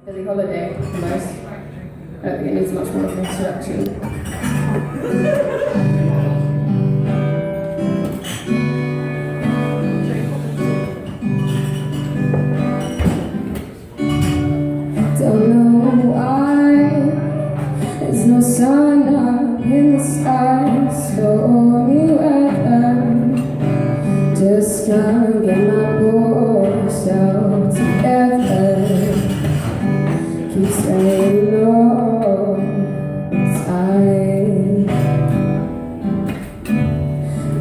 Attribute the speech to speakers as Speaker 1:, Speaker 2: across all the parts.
Speaker 1: Billie Holiday, almost. I don't think it needs much more of an introduction. Don't know why there's no sun up in the sky. Stormy weather, just can't get my voice out together. Keep saying no, time.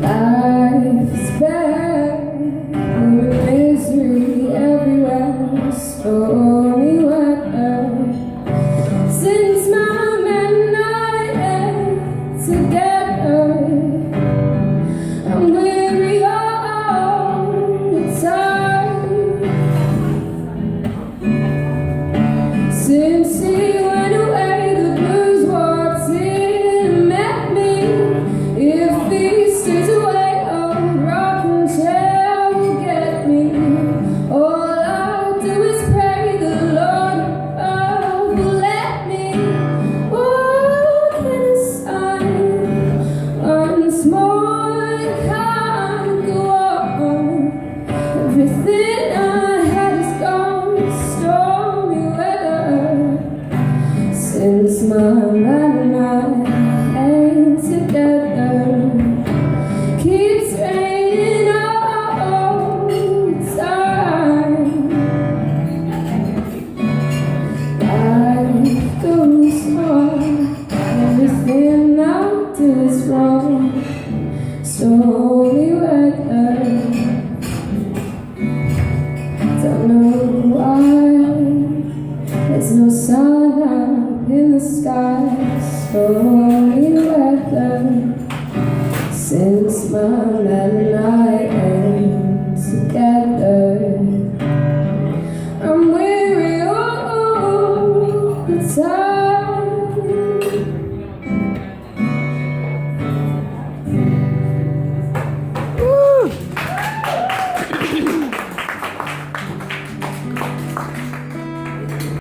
Speaker 1: Life's bad, misery everywhere. Stormy weather, since mom and I ain't together. I'm weary all the time. Since he went away, the blues walked in and met me. If he stays away, oh, rocking chair will get me. All I do is pray the Lord will let me walk in the sun once more. Can't go on. Everything I had is gone. Stormy weather, since my man and I ain't together. Keeps raining all the time. Life goes on, everything I do is wrong. Stormy weather, don't know why there's no sun up in the sky. Stormy weather, since my man and I